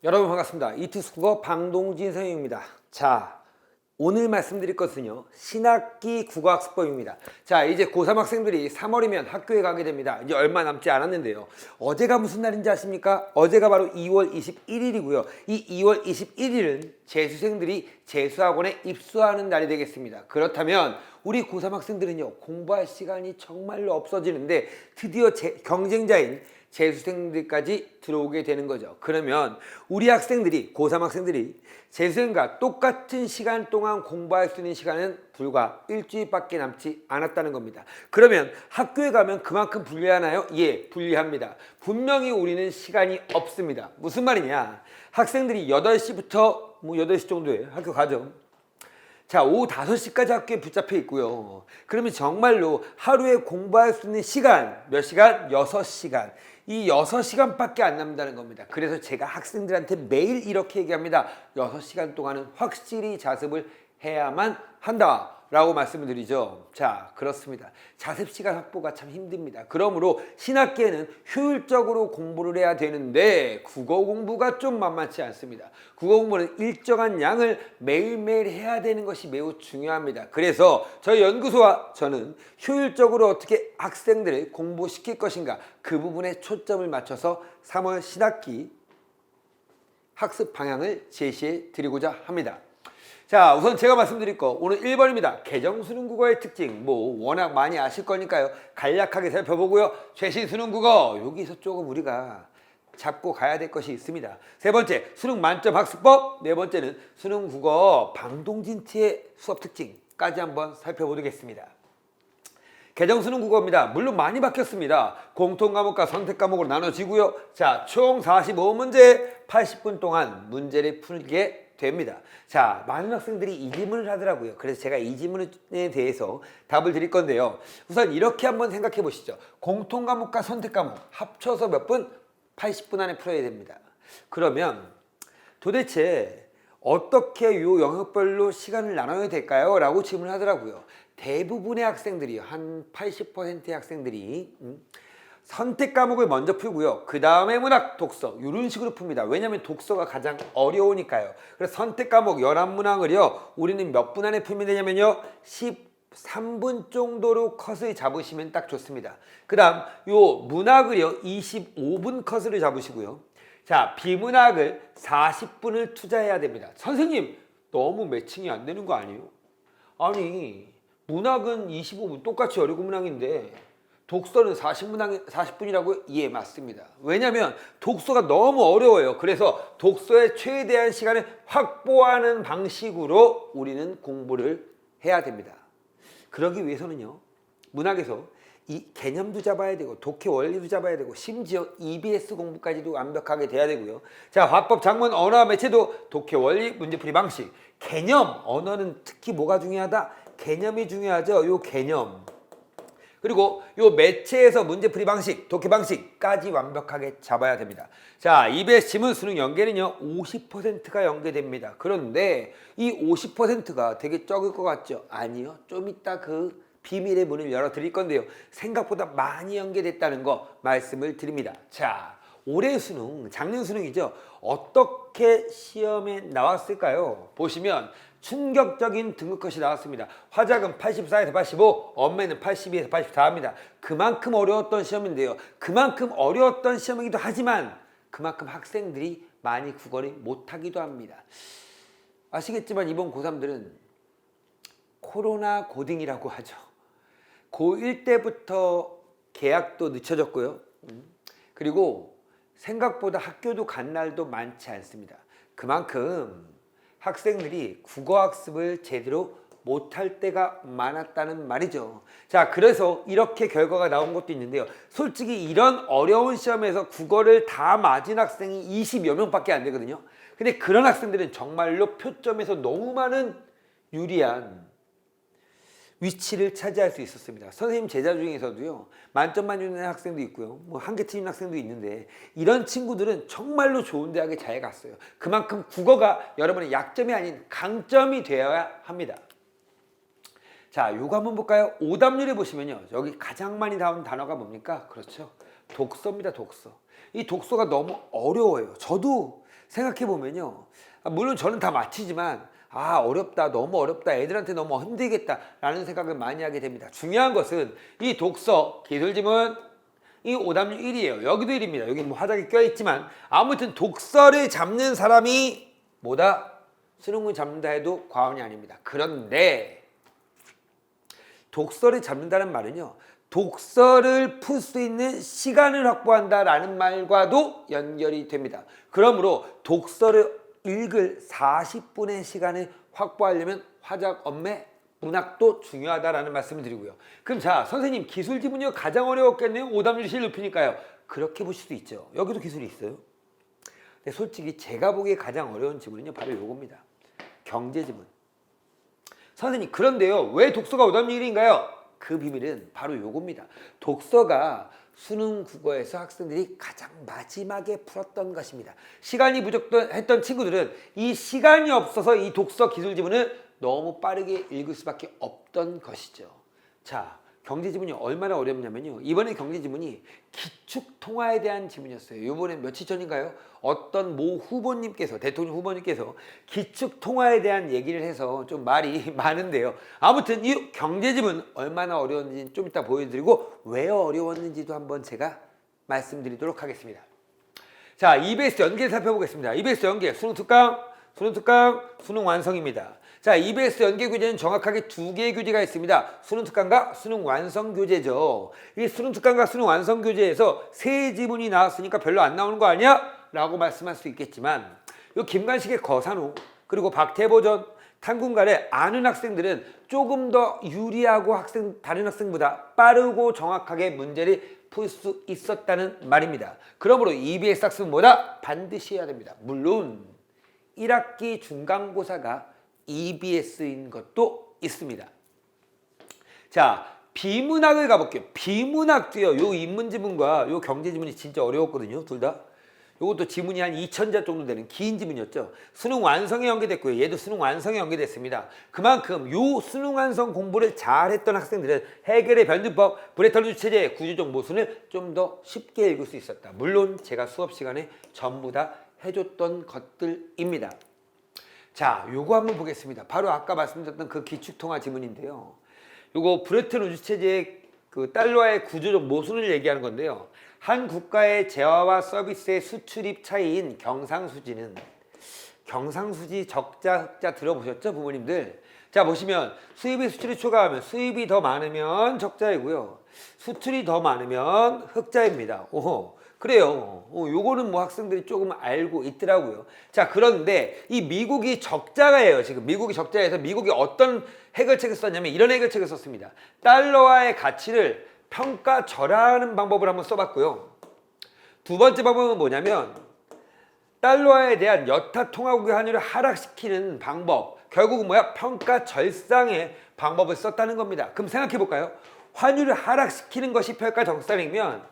여러분 반갑습니다. 이투스국어 방동진 선생님입니다. 자, 오늘 말씀드릴 것은요, 신학기 국어학습법입니다. 자, 이제 고3 학생들이 3월이면 학교에 가게 됩니다. 이제 얼마 남지 않았는데요. 어제가 무슨 날인지 아십니까? 어제가 바로 2월 21일이고요. 이 2월 21일은 재수생들이 재수학원에 입수하는 날이 되겠습니다. 그렇다면 우리 고3 학생들은요, 공부할 시간이 정말로 없어지는데 드디어 경쟁자인 재수생들까지 들어오게 되는 거죠. 그러면 우리 학생들이, 고3 학생들이 재수생과 똑같은 시간 동안 공부할 수 있는 시간은 불과 일주일밖에 남지 않았다는 겁니다. 그러면 학교에 가면 그만큼 불리하나요? 예, 불리합니다. 분명히 우리는 시간이 없습니다. 무슨 말이냐? 학생들이 8시부터 8시 정도에 학교 가죠. 자, 오후 5시까지 학교에 붙잡혀 있고요. 그러면 정말로 하루에 공부할 수 있는 시간, 몇 시간? 6시간. 이 6시간밖에 안 남는다는 겁니다. 그래서 제가 학생들한테 매일 이렇게 얘기합니다. 6시간 동안은 확실히 자습을 해야만 한다 라고 말씀을 드리죠. 자, 그렇습니다. 자습시간 확보가 참 힘듭니다. 그러므로 신학기에는 효율적으로 공부를 해야 되는데 국어 공부가 좀 만만치 않습니다. 국어 공부는 일정한 양을 매일매일 해야 되는 것이 매우 중요합니다. 그래서 저희 연구소와 저는 효율적으로 어떻게 학생들을 공부시킬 것인가, 그 부분에 초점을 맞춰서 3월 신학기 학습 방향을 제시해 드리고자 합니다. 자, 우선 제가 말씀드릴 거 오늘 1번입니다. 개정수능국어의 특징, 워낙 많이 아실 거니까요. 간략하게 살펴보고요. 최신 수능국어, 여기서 조금 우리가 잡고 가야 될 것이 있습니다. 세 번째, 수능 만점 학습법. 네 번째는 수능국어 방동진티의 수업 특징까지 한번 살펴보겠습니다. 개정수능국어입니다. 물론 많이 바뀌었습니다. 공통과목과 선택과목으로 나눠지고요. 자, 총 45문제 80분 동안 문제를 풀게 됩니다. 자, 많은 학생들이 이 질문을 하더라고요. 그래서 제가 이 질문에 대해서 답을 드릴 건데요. 우선 이렇게 한번 생각해 보시죠. 공통과목과 선택과목 합쳐서 몇 분? 80분 안에 풀어야 됩니다. 그러면 도대체 어떻게 요 영역별로 시간을 나눠야 될까요? 라고 질문을 하더라고요. 대부분의 학생들이, 한 80%의 학생들이 선택 과목을 먼저 풀고요. 그 다음에 문학, 독서 이런 식으로 풉니다. 왜냐하면 독서가 가장 어려우니까요. 그래서 선택 과목 11문항을요. 우리는 몇 분 안에 풀면 되냐면요. 13분 정도로 컷을 잡으시면 딱 좋습니다. 그 다음 요 문학을요. 25분 컷을 잡으시고요. 자, 비문학을 40분을 투자해야 됩니다. 선생님, 너무 매칭이 안 되는 거 아니에요? 아니, 문학은 25분 똑같이 어려운 문항인데 독서는 40분이라고요? 예, 맞습니다. 왜냐하면 독서가 너무 어려워요. 그래서 독서의 최대한 시간을 확보하는 방식으로 우리는 공부를 해야 됩니다. 그러기 위해서는요, 문학에서 이 개념도 잡아야 되고 독해 원리도 잡아야 되고 심지어 EBS 공부까지도 완벽하게 돼야 되고요. 자, 화법, 작문, 언어와 매체도 독해 원리, 문제풀이 방식, 개념, 언어는 특히 뭐가 중요하다? 개념이 중요하죠. 요 개념. 그리고 요 매체에서 문제풀이 방식, 독해 방식까지 완벽하게 잡아야 됩니다. 자, EBS 지문 수능 연계는요 50%가 연계됩니다. 그런데 이 50%가 되게 적을 것 같죠? 아니요. 좀 이따 그 비밀의 문을 열어드릴 건데요. 생각보다 많이 연계됐다는 거 말씀을 드립니다. 자, 올해 수능, 작년 수능이죠. 어떻게 시험에 나왔을까요? 보시면 충격적인 등급컷이 나왔습니다. 화작은 84에서 85, 언매는 82에서 84입니다. 그만큼 어려웠던 시험인데요. 그만큼 어려웠던 시험이기도 하지만 그만큼 학생들이 많이 국어를 못하기도 합니다. 아시겠지만 이번 고3들은 코로나 고딩이라고 하죠. 고1 때부터 개학도 늦춰졌고요. 그리고 생각보다 학교도 간 날도 많지 않습니다. 그만큼 학생들이 국어학습을 제대로 못할 때가 많았다는 말이죠. 자, 그래서 이렇게 결과가 나온 것도 있는데요. 솔직히 이런 어려운 시험에서 국어를 다 맞은 학생이 20여 명밖에 안 되거든요. 근데 그런 학생들은 정말로 표점에서 너무 많은 유리한 위치를 차지할 수 있었습니다. 선생님 제자 중에서도요, 만점만 주는 학생도 있고요, 한 개 틀린 학생도 있는데 이런 친구들은 정말로 좋은 대학에 잘 갔어요. 그만큼 국어가 여러분의 약점이 아닌 강점이 되어야 합니다. 자, 요거 한번 볼까요? 오답률에 보시면요, 여기 가장 많이 나온 단어가 뭡니까? 그렇죠, 독서입니다. 독서. 이 독서가 너무 어려워요. 저도 생각해 보면요. 물론 저는 다 맞히지만 어렵다, 너무 어렵다, 애들한테 너무 힘들겠다라는 생각을 많이 하게 됩니다. 중요한 것은 이 독서 기술지문 이 오답률 1이에요. 여기도 1입니다. 여기 뭐 화작이 껴있지만 아무튼 독서를 잡는 사람이 뭐다? 수능을 잡는다 해도 과언이 아닙니다. 그런데 독서를 잡는다는 말은요. 독서를 풀 수 있는 시간을 확보한다라는 말과도 연결이 됩니다. 그러므로 독서를 읽을 40분의 시간을 확보하려면 화작, 엄매, 문학도 중요하다라는 말씀을 드리고요. 그럼 자, 선생님 기술 지문이 가장 어려웠겠네요. 오답률이 제일 높으니까요. 그렇게 보실 수 있죠. 여기도 기술이 있어요. 근데 솔직히 제가 보기에 가장 어려운 지문은요. 바로 요겁니다. 경제 지문. 선생님 그런데요. 왜 독서가 오답률 1인가요? 그 비밀은 바로 요겁니다. 독서가 수능 국어에서 학생들이 가장 마지막에 풀었던 것입니다. 시간이 부족했던 친구들은 이 시간이 없어서 이 독서 기술 지문을 너무 빠르게 읽을 수밖에 없던 것이죠. 자, 경제 지문이 얼마나 어렵냐면요. 이번에 경제 지문이 기축 통화에 대한 지문이었어요. 이번에 며칠 전인가요? 어떤 모 후보님께서, 대통령 후보님께서 기축 통화에 대한 얘기를 해서 좀 말이 많은데요. 아무튼 이 경제 지문 얼마나 어려웠는지 좀 이따 보여드리고 왜 어려웠는지도 한번 제가 말씀드리도록 하겠습니다. 자, EBS 연계 살펴보겠습니다. EBS 연계 수능 특강, 수능 완성입니다. 자, EBS 연계 교재는 정확하게 두 개의 교재가 있습니다. 수능 특강과 수능 완성 교재죠. 이 수능 특강과 수능 완성 교재에서 세 지문이 나왔으니까 별로 안 나오는 거 아니야? 라고 말씀할 수 있겠지만 요 김관식의 거산호 그리고 박태보전 탐군가를 아는 학생들은 조금 더 유리하고 다른 학생보다 빠르고 정확하게 문제를 풀 수 있었다는 말입니다. 그러므로 EBS 학습은 뭐다? 반드시 해야 됩니다. 물론 1학기 중간고사가 EBS인 것도 있습니다. 자, 비문학을 가볼게요. 비문학도요. 요 인문지문과 요 경제지문이 진짜 어려웠거든요. 둘 다. 요것도 지문이 한 2000자 정도 되는 긴 지문이었죠. 수능 완성에 연계됐고요. 얘도 수능 완성에 연계됐습니다. 그만큼 요 수능 완성 공부를 잘했던 학생들은 해결의 변증법, 브레탈루즈 체제, 구조적 모순을 좀 더 쉽게 읽을 수 있었다. 물론 제가 수업 시간에 전부 다 해줬던 것들입니다. 자, 요거 한번 보겠습니다. 바로 아까 말씀드렸던 그 기축통화 지문인데요. 요거 브레틀루즈 체제의 그 달러의 구조적 모순을 얘기하는 건데요. 한 국가의 재화와 서비스의 수출입 차이인 경상수지는 경상수지 적자 흑자 들어보셨죠, 부모님들? 자, 보시면 수입이 수출이 초과하면 수입이 더 많으면 적자이고요. 수출이 더 많으면 흑자입니다. 오호. 그래요. 요거는 뭐 학생들이 조금 알고 있더라고요. 자, 그런데 이 미국이 적자가예요. 지금 미국이 적자에서 미국이 어떤 해결책을 썼냐면 이런 해결책을 썼습니다. 달러화의 가치를 평가절하하는 방법을 한번 써봤고요. 두 번째 방법은 뭐냐면 달러화에 대한 여타 통화국의 환율을 하락시키는 방법. 결국은 뭐야? 평가절상의 방법을 썼다는 겁니다. 그럼 생각해 볼까요? 환율을 하락시키는 것이 평가절상이면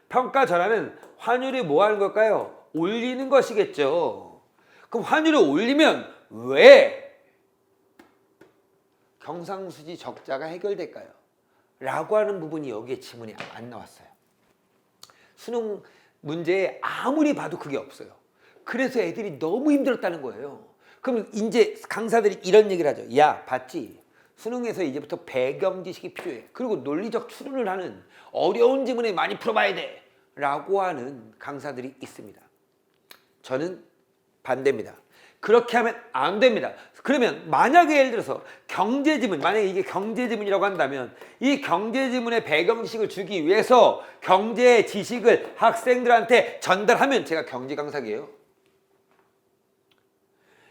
평가절하는 환율이 뭐 하는 걸까요? 올리는 것이겠죠. 그럼 환율을 올리면 왜 경상수지 적자가 해결될까요? 라고 하는 부분이 여기에 지문이 안 나왔어요. 수능 문제에 아무리 봐도 그게 없어요. 그래서 애들이 너무 힘들었다는 거예요. 그럼 이제 강사들이 이런 얘기를 하죠. 야, 봤지? 수능에서 이제부터 배경 지식이 필요해. 그리고 논리적 추론을 하는 어려운 지문에 많이 풀어봐야 돼. 라고 하는 강사들이 있습니다. 저는 반대입니다. 그렇게 하면 안 됩니다. 그러면 만약에 예를 들어서 경제지문, 만약에 이게 경제지문이라고 한다면 이 경제지문의 배경 지식을 주기 위해서 경제 지식을 학생들한테 전달하면 제가 경제 강사예요.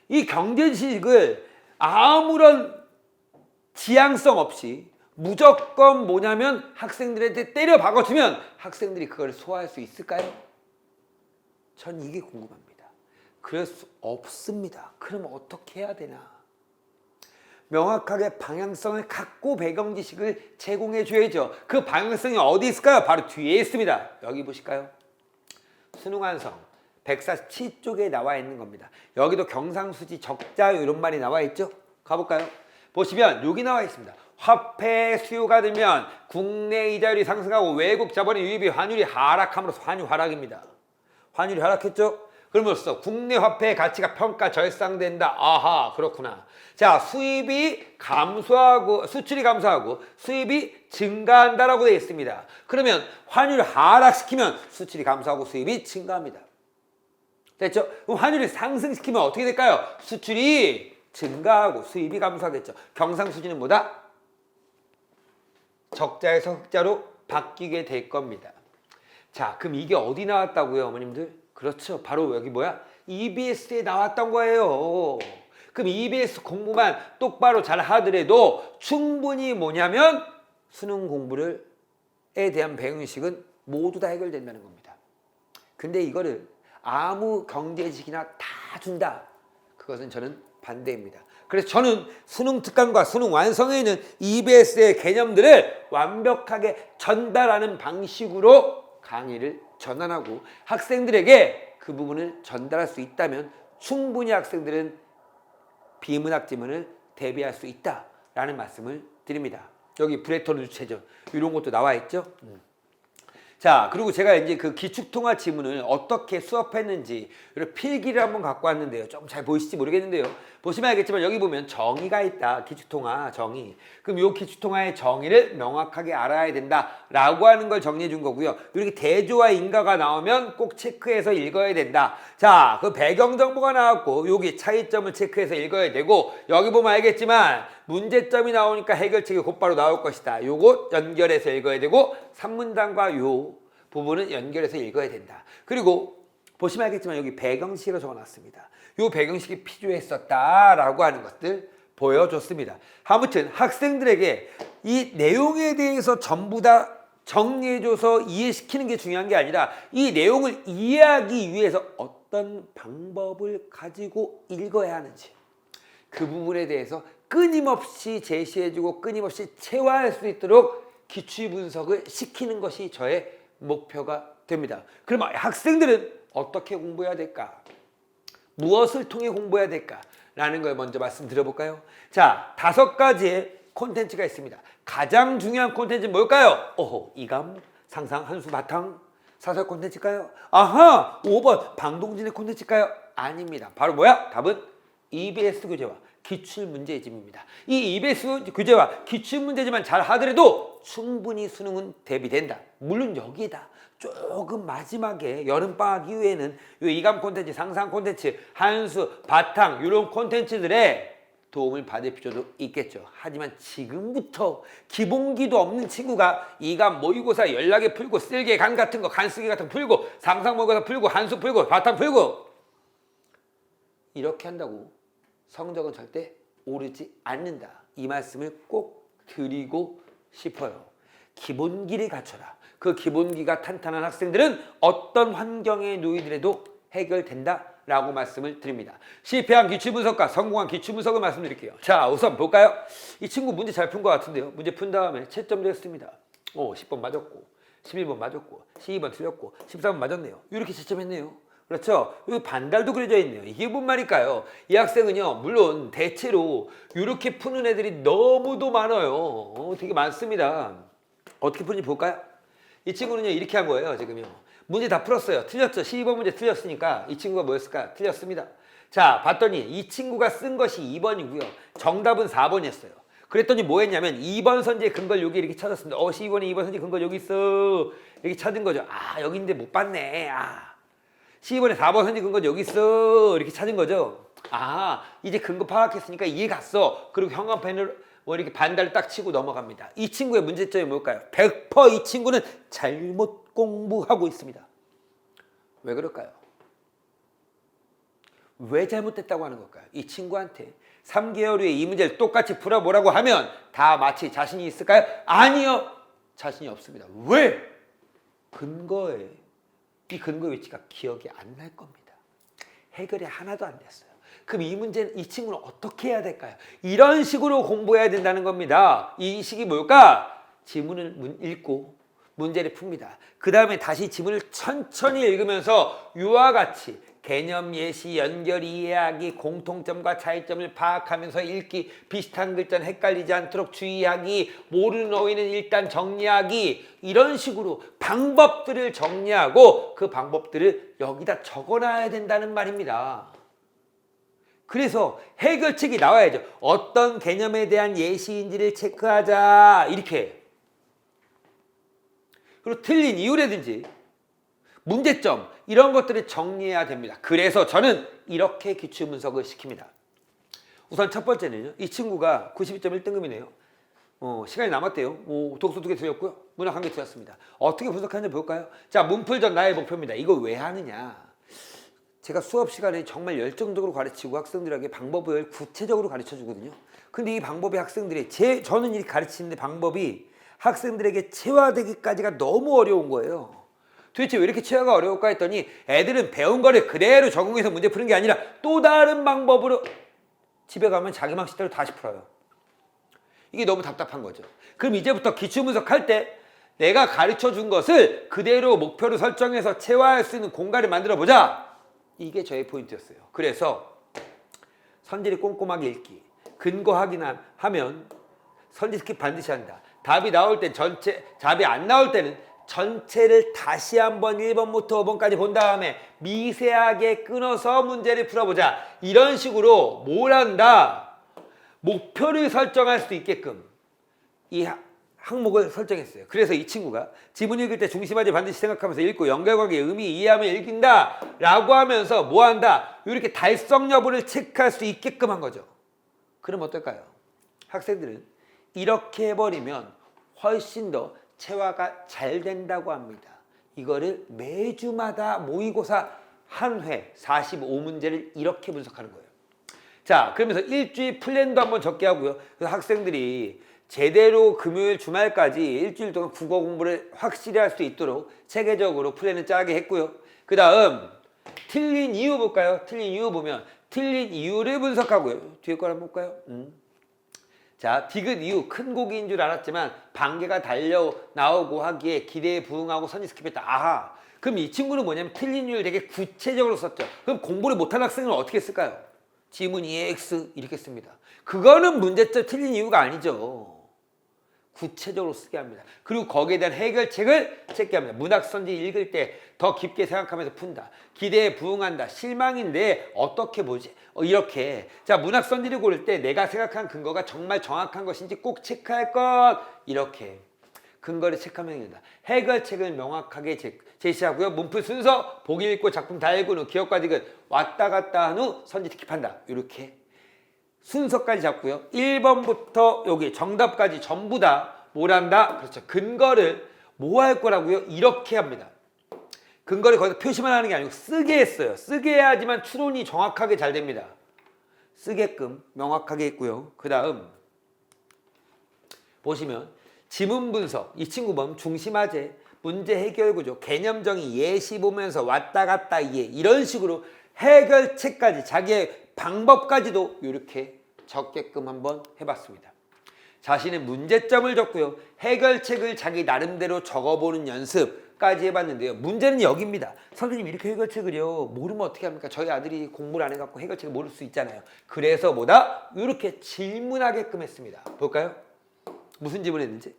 이 경제 지식을 아무런 지향성 없이 무조건 뭐냐면 학생들한테 때려 박아주면 학생들이 그걸 소화할 수 있을까요? 전 이게 궁금합니다. 그럴 수 없습니다. 그럼 어떻게 해야 되나? 명확하게 방향성을 갖고 배경 지식을 제공해 줘야죠. 그 방향성이 어디 있을까요? 바로 뒤에 있습니다. 여기 보실까요? 수능 완성 147쪽에 나와 있는 겁니다. 여기도 경상수지 적자 이런 말이 나와 있죠? 가볼까요? 보시면 여기 나와 있습니다. 화폐 수요가 들면 국내 이자율이 상승하고 외국 자본의 유입이 환율이 하락함으로써 환율 하락입니다. 환율이 하락했죠? 그럼으로써 국내 화폐의 가치가 평가 절상된다. 아하, 그렇구나. 자, 수입이 감소하고 수출이 감소하고 수입이 증가한다라고 되어 있습니다. 그러면 환율을 하락시키면 수출이 감소하고 수입이 증가합니다. 됐죠? 그럼 환율을 상승시키면 어떻게 될까요? 수출이 증가하고 수입이 감소하겠죠. 경상수지는 뭐다? 적자에서 흑자로 바뀌게 될 겁니다. 자, 그럼 이게 어디 나왔다고요, 어머님들? 그렇죠. 바로 여기 뭐야? EBS에 나왔던 거예요. 그럼 EBS 공부만 똑바로 잘 하더라도 충분히 뭐냐면 수능 공부에 대한 배경식은 모두 다 해결된다는 겁니다. 근데 이거를 아무 경제지식이나 다 준다. 그것은 저는 반대입니다. 그래서 저는 수능 특강과 수능 완성에 있는 EBS의 개념들을 완벽하게 전달하는 방식으로 강의를 전환하고 학생들에게 그 부분을 전달할 수 있다면 충분히 학생들은 비문학 지문을 대비할 수 있다라는 말씀을 드립니다. 여기 브레톤 주체전 이런 것도 나와 있죠. 자, 그리고 제가 이제 그 기축통화 지문을 어떻게 수업했는지 필기를 한번 갖고 왔는데요. 좀 잘 보이실지 모르겠는데요. 보시면 알겠지만 여기 보면 정의가 있다. 기축통화 정의. 그럼 이 기축통화의 정의를 명확하게 알아야 된다라고 하는 걸 정리해 준 거고요. 이렇게 대조와 인가가 나오면 꼭 체크해서 읽어야 된다. 자, 그 배경 정보가 나왔고 여기 차이점을 체크해서 읽어야 되고 여기 보면 알겠지만 문제점이 나오니까 해결책이 곧바로 나올 것이다. 요거 연결해서 읽어야 되고 3문단과 요 부분은 연결해서 읽어야 된다. 그리고 보시면 알겠지만 여기 배경식으로 적어놨습니다. 요 배경식이 필요했었다라고 하는 것들 보여줬습니다. 아무튼 학생들에게 이 내용에 대해서 전부 다 정리해줘서 이해시키는 게 중요한 게 아니라 이 내용을 이해하기 위해서 어떤 방법을 가지고 읽어야 하는지 그 부분에 대해서 끊임없이 제시해주고 끊임없이 체화할 수 있도록 기출 분석을 시키는 것이 저의 목표가 됩니다. 그럼 학생들은 어떻게 공부해야 될까? 무엇을 통해 공부해야 될까? 라는 걸 먼저 말씀드려볼까요? 자, 5가지의 콘텐츠가 있습니다. 가장 중요한 콘텐츠는 뭘까요? 오호, 이감, 상상, 한수, 바탕, 사설 콘텐츠일까요? 아하, 5번 방동진의 콘텐츠일까요? 아닙니다. 바로 뭐야? 답은 EBS 교재와 기출문제집입니다. 이 EBS 교재와 기출문제집만 잘 하더라도 충분히 수능은 대비된다. 물론 여기에다 조금 마지막에 여름방학 이후에는 이 이감 콘텐츠, 상상 콘텐츠, 한수, 바탕 이런 콘텐츠들의 도움을 받을 필요도 있겠죠. 하지만 지금부터 기본기도 없는 친구가 이감 모의고사 연락에 풀고 쓸개 간 같은 거 간쓰기 같은 거 풀고 상상 모의고사 풀고 한수 풀고 바탕 풀고 이렇게 한다고 성적은 절대 오르지 않는다. 이 말씀을 꼭 드리고 싶어요. 기본기를 갖춰라. 그 기본기가 탄탄한 학생들은 어떤 환경에 놓이더라도 해결된다라고 말씀을 드립니다. 실패한 기출분석과 성공한 기출분석을 말씀드릴게요. 자, 우선 볼까요? 이 친구 문제 잘 푼 것 같은데요. 문제 푼 다음에 채점 됐습니다. 10번 맞았고 11번 맞았고 12번 틀렸고 13번 맞았네요. 이렇게 채점했네요. 그렇죠? 여기 반달도 그려져 있네요. 이게 뭔 말일까요? 이 학생은요, 물론 대체로 이렇게 푸는 애들이 너무도 많아요. 되게 많습니다. 어떻게 푸는지 볼까요? 이 친구는요, 이렇게 한 거예요, 지금요. 문제 다 풀었어요. 틀렸죠? 12번 문제 틀렸으니까 이 친구가 뭐였을까? 틀렸습니다. 자, 봤더니 이 친구가 쓴 것이 2번이고요. 정답은 4번이었어요. 그랬더니 뭐 했냐면 2번 선지의 근거를 여기 이렇게 찾았습니다. 12번에 2번 선지 근거 여기 있어. 이렇게 찾은 거죠. 아, 여기 있는데 못 봤네. 12번에 4번 선지 근거 여기 있어. 이렇게 찾은 거죠. 아, 이제 근거 파악했으니까 이해 갔어. 그리고 형광펜을 이렇게 반달을 딱 치고 넘어갑니다. 이 친구의 문제점이 뭘까요? 100% 이 친구는 잘못 공부하고 있습니다. 왜 그럴까요? 왜 잘못됐다고 하는 걸까요? 이 친구한테 3개월 후에 이 문제를 똑같이 풀어보라고 하면 다 마치 자신이 있을까요? 아니요. 자신이 없습니다. 왜? 이 근거의 위치가 기억이 안 날 겁니다. 해결이 하나도 안 됐어요. 그럼 이 문제는 이 친구는 어떻게 해야 될까요? 이런 식으로 공부해야 된다는 겁니다. 이 식이 뭘까? 지문을 읽고 문제를 풉니다. 그 다음에 다시 지문을 천천히 읽으면서 이와 같이 개념, 예시, 연결, 이해하기, 공통점과 차이점을 파악하면서 읽기, 비슷한 글자는 헷갈리지 않도록 주의하기, 모르는 어휘는 일단 정리하기, 이런 식으로 방법들을 정리하고 그 방법들을 여기다 적어놔야 된다는 말입니다. 그래서 해결책이 나와야죠. 어떤 개념에 대한 예시인지를 체크하자, 이렇게. 그리고 틀린 이유라든지 문제점, 이런 것들을 정리해야 됩니다. 그래서 저는 이렇게 기출분석을 시킵니다. 우선 첫 번째는요, 이 친구가 92.1등급이네요. 시간이 남았대요. 독서 2개 틀렸고요, 문학 1개 틀렸습니다. 어떻게 분석하는지 볼까요? 자, 문풀전 나의 목표입니다. 이거 왜 하느냐? 제가 수업 시간에 정말 열정적으로 가르치고 학생들에게 방법을 구체적으로 가르쳐 주거든요. 근데 이 방법이 학생들이 저는 이렇게 가르치는데 방법이 학생들에게 체화되기까지가 너무 어려운 거예요. 도대체 왜 이렇게 체화가 어려울까 했더니 애들은 배운 거를 그대로 적용해서 문제 푸는 게 아니라 또 다른 방법으로 집에 가면 자기 방식대로 다시 풀어요. 이게 너무 답답한 거죠. 그럼 이제부터 기출분석할 때 내가 가르쳐 준 것을 그대로 목표로 설정해서 체화할 수 있는 공간을 만들어 보자. 이게 저의 포인트였어요. 그래서 선지를 꼼꼼하게 읽기, 근거 확인하면 선지 스킵 반드시 한다. 답이 나올 땐 답이 안 나올 때는 전체를 다시 한번 1번부터 5번까지 본 다음에 미세하게 끊어서 문제를 풀어보자. 이런 식으로 뭘 한다? 목표를 설정할 수 있게끔 이 항목을 설정했어요. 그래서 이 친구가 지문 읽을 때 중심하지 반드시 생각하면서 읽고 연결관계 의미 이해하며 읽긴다 라고 하면서 뭐 한다? 이렇게 달성 여부를 체크할 수 있게끔 한 거죠. 그럼 어떨까요? 학생들은 이렇게 해버리면 훨씬 더 체화가 잘 된다고 합니다. 이거를 매주마다 모의고사 한 회 45문제를 이렇게 분석하는 거예요. 자, 그러면서 일주일 플랜도 한번 적게 하고요. 그래서 학생들이 제대로 금요일 주말까지 일주일 동안 국어 공부를 확실히 할 수 있도록 체계적으로 플랜을 짜게 했고요. 그 다음 틀린 이유 볼까요? 틀린 이유 보면 틀린 이유를 분석하고요. 뒤에 걸 한번 볼까요? 자, 디귿 이유 큰 고기인 줄 알았지만 반개가 달려 나오고 하기에 기대에 부응하고 선지 스킵했다. 아하. 그럼 이 친구는 뭐냐면 틀린 이유를 되게 구체적으로 썼죠. 그럼 공부를 못한 학생은 어떻게 쓸까요? 지문 2의 X 이렇게 씁니다. 그거는 문제점 틀린 이유가 아니죠. 구체적으로 쓰게 합니다. 그리고 거기에 대한 해결책을 체크합니다. 문학선지 읽을 때 더 깊게 생각하면서 푼다. 기대에 부응한다. 실망인데 어떻게 보지? 이렇게. 자, 문학선지를 고를 때 내가 생각한 근거가 정말 정확한 것인지 꼭 체크할 것. 이렇게. 근거를 체크하면 된다. 해결책을 명확하게 제시하고요. 문풀 순서, 보기 읽고 작품 다 읽은 후 기억과 디귿 왔다 갔다 한 후 선지 스킵한다. 이렇게. 순서까지 잡고요. 1번부터 여기 정답까지 전부 다 뭘 한다? 그렇죠. 근거를 뭐 할 거라고요? 이렇게 합니다. 근거를 거기서 표시만 하는 게 아니고 쓰게 했어요. 쓰게 해야지만 추론이 정확하게 잘 됩니다. 쓰게끔 명확하게 했고요. 그 다음 보시면 지문 분석, 이 친구 보면 중심화제, 문제 해결 구조, 개념 정의, 예시 보면서 왔다 갔다 이해, 이런 식으로 해결책까지 자기의 방법까지도 이렇게 적게끔 한번 해봤습니다. 자신의 문제점을 적고요. 해결책을 자기 나름대로 적어보는 연습까지 해봤는데요. 문제는 여기입니다. 선생님 이렇게 해결책을요. 모르면 어떻게 합니까? 저희 아들이 공부를 안 해갖고 해결책을 모를 수 있잖아요. 그래서 뭐다? 이렇게 질문하게끔 했습니다. 볼까요? 무슨 질문했는지.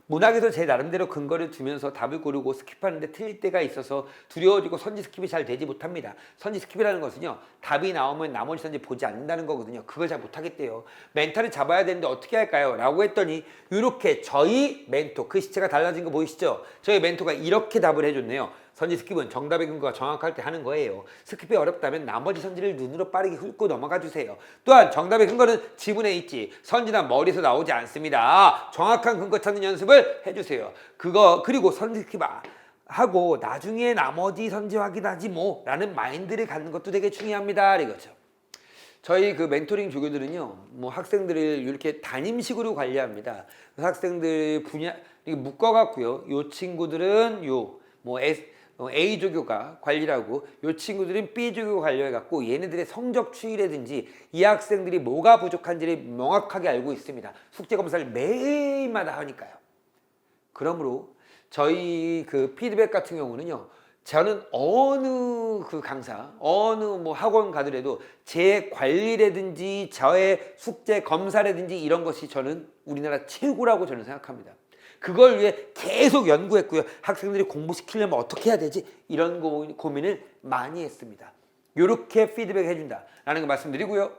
문학에서 제 나름대로 근거를 두면서 답을 고르고 스킵하는데 틀릴 때가 있어서 두려워지고 선지 스킵이 잘 되지 못합니다. 선지 스킵이라는 것은요, 답이 나오면 나머지 선지 보지 않는다는 거거든요. 그걸 잘 못하겠대요. 멘탈을 잡아야 되는데 어떻게 할까요? 라고 했더니 이렇게 저희 멘토, 그 시체가 달라진 거 보이시죠? 저희 멘토가 이렇게 답을 해줬네요. 선지 스킵은 정답의 근거가 정확할 때 하는 거예요. 스킵이 어렵다면 나머지 선지를 눈으로 빠르게 훑고 넘어가 주세요. 또한 정답의 근거는 지문에 있지 선지나 머리에서 나오지 않습니다. 정확한 근거 찾는 연습을 해주세요. 그리고 선지 스킵 하고 나중에 나머지 선지 확인하지 뭐 라는 마인드를 갖는 것도 되게 중요합니다. 이거죠. 저희 그 멘토링 조교들은요, 뭐 학생들을 이렇게 담임식으로 관리합니다. 학생들 분야 이렇게 묶어갖고요. 요 친구들은 A 조교가 관리를 하고 이 친구들은 B 조교가 관리해갖고 얘네들의 성적 추이라든지 이 학생들이 뭐가 부족한지를 명확하게 알고 있습니다. 숙제검사를 매일마다 하니까요. 그러므로 저희 그 피드백 같은 경우는요. 저는 어느 그 강사, 어느 뭐 학원 가더라도 제 관리라든지 저의 숙제 검사라든지 이런 것이 저는 우리나라 최고라고 저는 생각합니다. 그걸 위해 계속 연구했고요. 학생들이 공부시키려면 어떻게 해야 되지? 이런 고민을 많이 했습니다. 이렇게 피드백 해준다라는 거 말씀드리고요.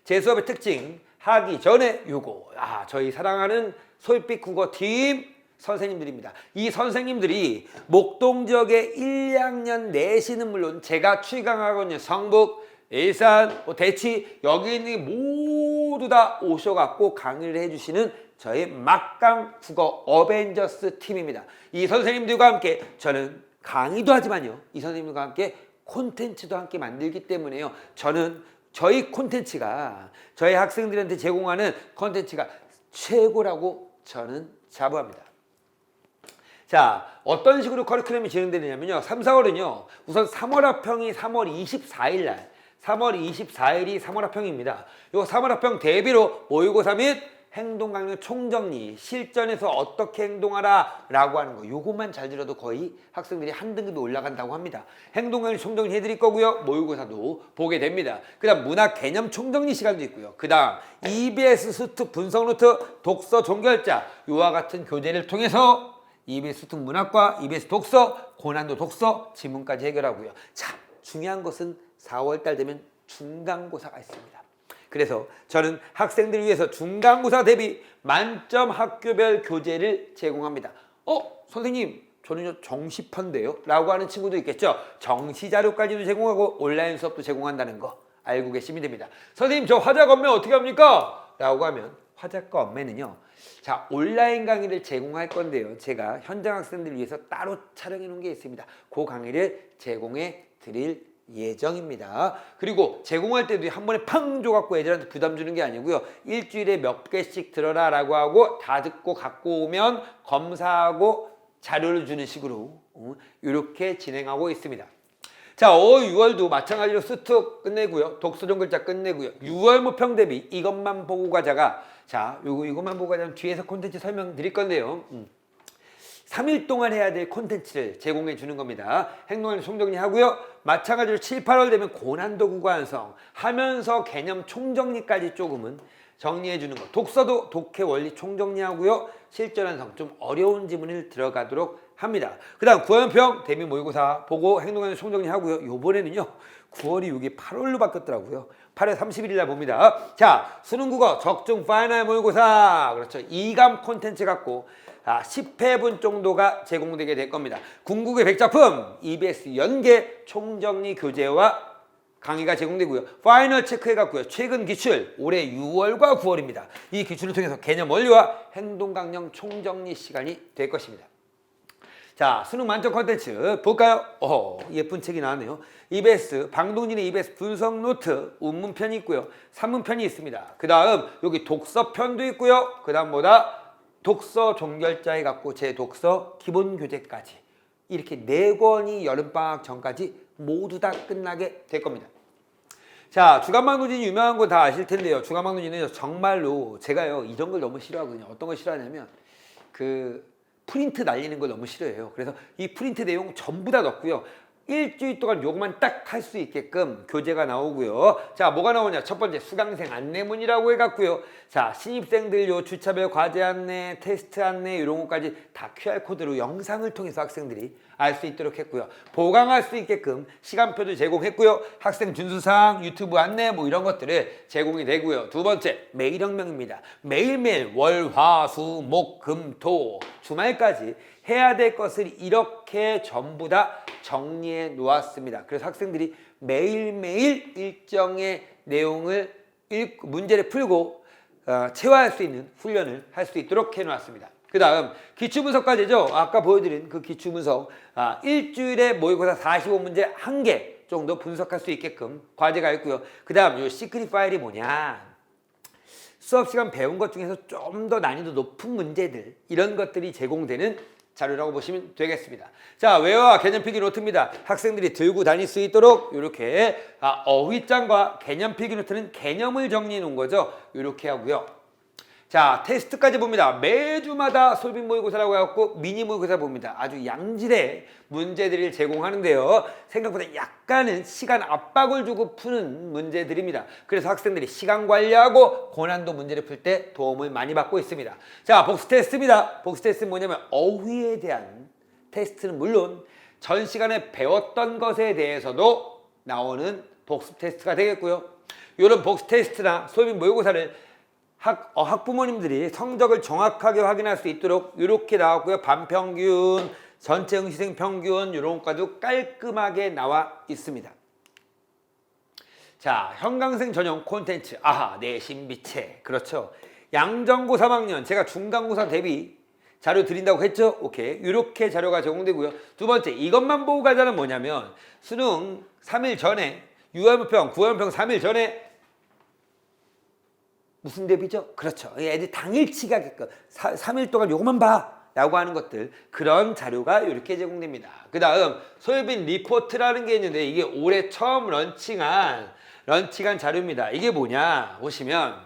제 수업의 특징 하기 전에 요거 저희 사랑하는 솔빛 국어팀 선생님들입니다. 이 선생님들이 목동 지역의 1, 2학년 내시는 물론 제가 출강하거든요. 성북, 일산, 대치 여기 있는 모두 다 오셔갖고 강의를 해주시는 저희 막강 국어 어벤져스 팀입니다. 이 선생님들과 함께 저는 강의도 하지만요. 이 선생님들과 함께 콘텐츠도 함께 만들기 때문에요. 저는 저희 콘텐츠가 저희 학생들한테 제공하는 콘텐츠가 최고라고 저는 자부합니다. 자, 어떤 식으로 커리큘럼이 진행되느냐면요. 3, 4월은요. 우선 3월 합평이 3월 24일 날 3월 24일이 3월 합평입니다. 요 3월 합평 대비로 모의고사 및 행동 강령 총정리, 실전에서 어떻게 행동하라 라고 하는 거 요것만 잘 들어도 거의 학생들이 한 등급이 올라간다고 합니다. 행동 강령 총정리 해드릴 거고요. 모의고사도 보게 됩니다. 그 다음 문학 개념 총정리 시간도 있고요. 그 다음 EBS 수특 분석 노트, 독서 종결자 요와 같은 교재를 통해서 EBS 수특 문학과 EBS 독서, 고난도 독서, 지문까지 해결하고요. 자, 중요한 것은 4월달 되면 중간고사가 있습니다. 그래서 저는 학생들을 위해서 중간고사 대비 만점 학교별 교재를 제공합니다. 선생님 저는요 정시판인데요? 라고 하는 친구도 있겠죠. 정시자료까지도 제공하고 온라인 수업도 제공한다는 거 알고 계시면 됩니다. 선생님 저 화작 엄매 어떻게 합니까? 라고 하면 화작과 엄매는요. 자, 온라인 강의를 제공할 건데요. 제가 현장 학생들을 위해서 따로 촬영해 놓은 게 있습니다. 그 강의를 제공해 드릴 예정입니다. 그리고 제공할 때도 한 번에 팡 줘갖고 애들한테 부담 주는 게 아니고요. 일주일에 몇 개씩 들어라 라고 하고 다 듣고 갖고 오면 검사하고 자료를 주는 식으로 이렇게 진행하고 있습니다. 자, 6월도 마찬가지로 수특 끝내고요. 독서 종결자 끝내고요. 6월 모평 대비 이것만 보고 가자가 이것만 보고 가자면 뒤에서 콘텐츠 설명드릴 건데요. 3일 동안 해야 될 콘텐츠를 제공해 주는 겁니다. 행동하는 총정리하고요. 마찬가지로 7, 8월 되면 고난도 구간성 하면서 개념 총정리까지 조금은 정리해 주는 거. 독서도 독해 원리 총정리하고요. 실전완성 좀 어려운 지문을 들어가도록 합니다. 그 다음 9월평 대비 모의고사 보고 행동하는 총정리하고요. 요번에는요. 9월이 여기 8월로 바뀌었더라고요. 8월 31일 날 봅니다. 자, 수능국어 적중 파이널 모의고사 그렇죠. 2감 콘텐츠 갖고 10회분 정도가 제공되게 될 겁니다. 궁극의 백작품 EBS 연계 총정리 교재와 강의가 제공되고요. 파이널 체크해갖고요. 최근 기출 올해 6월과 9월입니다. 이 기출을 통해서 개념 원리와 행동 강령 총정리 시간이 될 것입니다. 자, 수능 만점 콘텐츠 볼까요? 예쁜 책이 나왔네요. EBS 방동진의 EBS 분석 노트 운문편이 있고요. 산문편이 있습니다. 그 다음 여기 독서편도 있고요. 그 다음 독서 종결자에 갖고 제 독서 기본 교재까지 이렇게 4권이 여름방학 전까지 모두 다 끝나게 될 겁니다. 자, 주간방송진 유명한 거 다 아실 텐데요. 주간방송진은 정말로 제가요 이런 걸 너무 싫어하거든요. 어떤 걸 싫어하냐면 프린트 날리는 걸 너무 싫어해요. 그래서 이 프린트 내용 전부 다 넣고요. 일주일 동안 요것만 딱 할 수 있게끔 교재가 나오고요. 자, 뭐가 나오냐? 첫 번째 수강생 안내문이라고 해갖고요. 자, 신입생들 요 주차별 과제 안내, 테스트 안내 이런 것까지 다 QR코드로 영상을 통해서 학생들이 알 수 있도록 했고요. 보강할 수 있게끔 시간표도 제공했고요. 학생 준수사항, 유튜브 안내 뭐 이런 것들을 제공이 되고요. 두 번째 매일혁명입니다. 매일매일 월, 화, 수, 목, 금, 토 주말까지 해야 될 것을 이렇게 전부 다 정리해 놓았습니다. 그래서 학생들이 매일매일 일정의 내용을 문제를 풀고 체화할 수 있는 훈련을 할 수 있도록 해 놓았습니다. 그 다음 기출분석까지죠. 아까 보여드린 그 기출분석 일주일에 모의고사 45문제 1개 정도 분석할 수 있게끔 과제가 있고요. 그 다음 요 시크릿 파일이 뭐냐, 수업시간 배운 것 중에서 좀 더 난이도 높은 문제들 이런 것들이 제공되는 자료라고 보시면 되겠습니다. 자, 외화 개념 필기 노트입니다. 학생들이 들고 다닐 수 있도록 이렇게 어휘장과 개념 필기 노트는 개념을 정리해 놓은 거죠. 이렇게 하고요. 자, 테스트까지 봅니다. 매주마다 솔빈 모의고사라고 해갖고 미니 모의고사 봅니다. 아주 양질의 문제들을 제공하는데요. 생각보다 약간은 시간 압박을 주고 푸는 문제들입니다. 그래서 학생들이 시간 관리하고 고난도 문제를 풀 때 도움을 많이 받고 있습니다. 자, 복수 테스트입니다. 복수 테스트는 뭐냐면 어휘에 대한 테스트는 물론 전 시간에 배웠던 것에 대해서도 나오는 복습 테스트가 되겠고요. 이런 복습 테스트나 솔빈 모의고사를 학부모님들이 성적을 정확하게 확인할 수 있도록 이렇게 나왔고요. 반평균, 전체 응시생 평균 이런 것까지도 깔끔하게 나와 있습니다. 자, 현강생 전용 콘텐츠 아하 내신비체 그렇죠. 양정고 3학년 제가 중간고사 대비 자료 드린다고 했죠? 오케이. 이렇게 자료가 제공되고요. 두 번째, 이것만 보고 가자는 뭐냐면 수능 3일 전에 유월평, 구월평 3일 전에 무슨 대비죠? 그렇죠. 애들 당일 치가게끔 3일 동안 요것만 봐 라고 하는 것들 그런 자료가 이렇게 제공됩니다. 그 다음 솔빈 리포트라는 게 있는데 이게 올해 처음 런칭한 자료입니다. 이게 뭐냐 보시면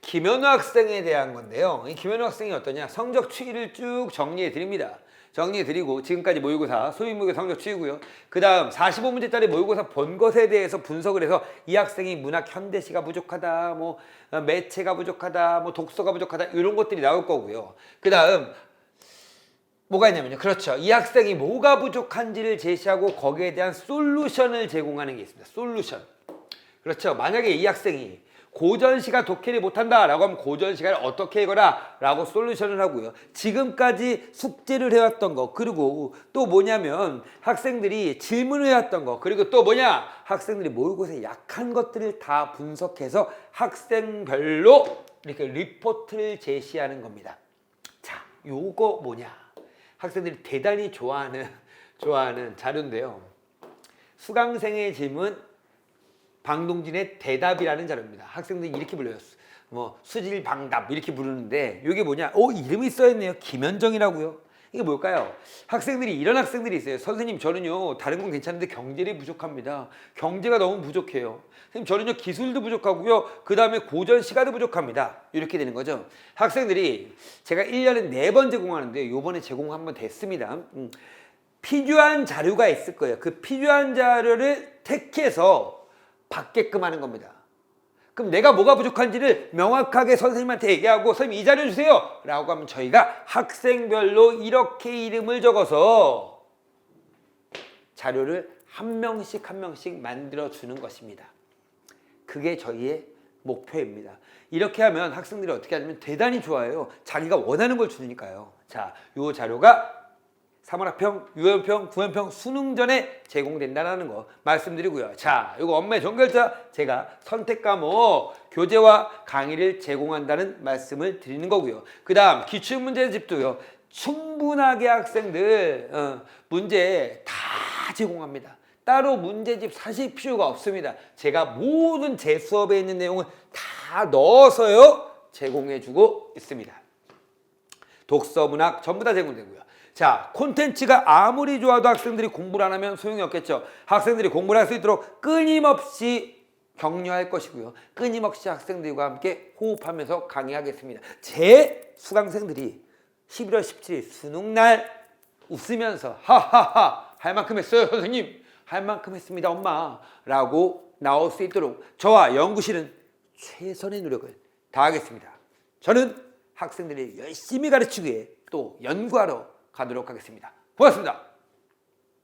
김현우 학생에 대한 건데요. 이 김현우 학생이 어떠냐 성적 추이를 쭉 정리해 드립니다. 정리해 드리고 지금까지 모의고사 소위 모의고사 성적 추이고요. 그 다음 45문제짜리 모의고사 본 것에 대해서 분석을 해서 이 학생이 문학 현대시가 부족하다 뭐 매체가 부족하다 뭐 독서가 부족하다 이런 것들이 나올 거고요. 그 다음 뭐가 있냐면요. 그렇죠. 이 학생이 뭐가 부족한지를 제시하고 거기에 대한 솔루션을 제공하는 게 있습니다. 솔루션. 그렇죠. 만약에 이 학생이 고전시가 독해를 못한다 라고 하면 고전시가를 어떻게 읽어라 라고 솔루션을 하고요. 지금까지 숙제를 해왔던 거 그리고 또 뭐냐면 학생들이 질문을 해왔던 거 그리고 또 뭐냐 학생들이 모의고사에 약한 것들을 다 분석해서 학생별로 이렇게 리포트를 제시하는 겁니다. 자, 요거 뭐냐 학생들이 대단히 좋아하는 자료인데요. 수강생의 질문 방동진의 대답이라는 자료입니다. 학생들이 이렇게 불러요. 뭐 수질방답 이렇게 부르는데 이게 뭐냐? 이름이 써있네요. 김현정이라고요. 이게 뭘까요? 학생들이 이런 학생들이 있어요. 선생님 저는요 다른 건 괜찮은데 경제력이 부족합니다. 경제가 너무 부족해요. 선생님 저는요 기술도 부족하고요. 그 다음에 고전 시가도 부족합니다. 이렇게 되는 거죠. 학생들이 제가 1년에 4번 제공하는데 요번에 제공 한번 됐습니다. 필요한 자료가 있을 거예요. 그 필요한 자료를 택해서 받게끔 하는 겁니다. 그럼 내가 뭐가 부족한지를 명확하게 선생님한테 얘기하고 선생님 이 자료 주세요 라고 하면 저희가 학생별로 이렇게 이름을 적어서 자료를 한 명씩 만들어 주는 것입니다. 그게 저희의 목표입니다. 이렇게 하면 학생들이 어떻게 하냐면 대단히 좋아해요. 자기가 원하는 걸 주니까요. 자, 요 자료가 3월학평, 6월평, 9월평 수능 전에 제공된다는 거 말씀드리고요. 자, 이거 엄마의 종결자 제가 선택 과목 교재와 강의를 제공한다는 말씀을 드리는 거고요. 그 다음 기출문제집도요. 충분하게 학생들 문제 다 제공합니다. 따로 문제집 사실 필요가 없습니다. 제가 모든 제 수업에 있는 내용을 다 넣어서요 제공해주고 있습니다. 독서, 문학 전부 다 제공되고요. 자, 콘텐츠가 아무리 좋아도 학생들이 공부를 안 하면 소용이 없겠죠. 학생들이 공부를 할 수 있도록 끊임없이 격려할 것이고요. 끊임없이 학생들과 함께 호흡하면서 강의하겠습니다. 제 수강생들이 11월 17일 수능날 웃으면서 하하하 할 만큼 했어요 선생님. 할 만큼 했습니다 엄마 라고 나올 수 있도록 저와 연구실은 최선의 노력을 다하겠습니다. 저는 학생들이 열심히 가르치기 위해 또 연구하러 가도록 하겠습니다. 고맙습니다.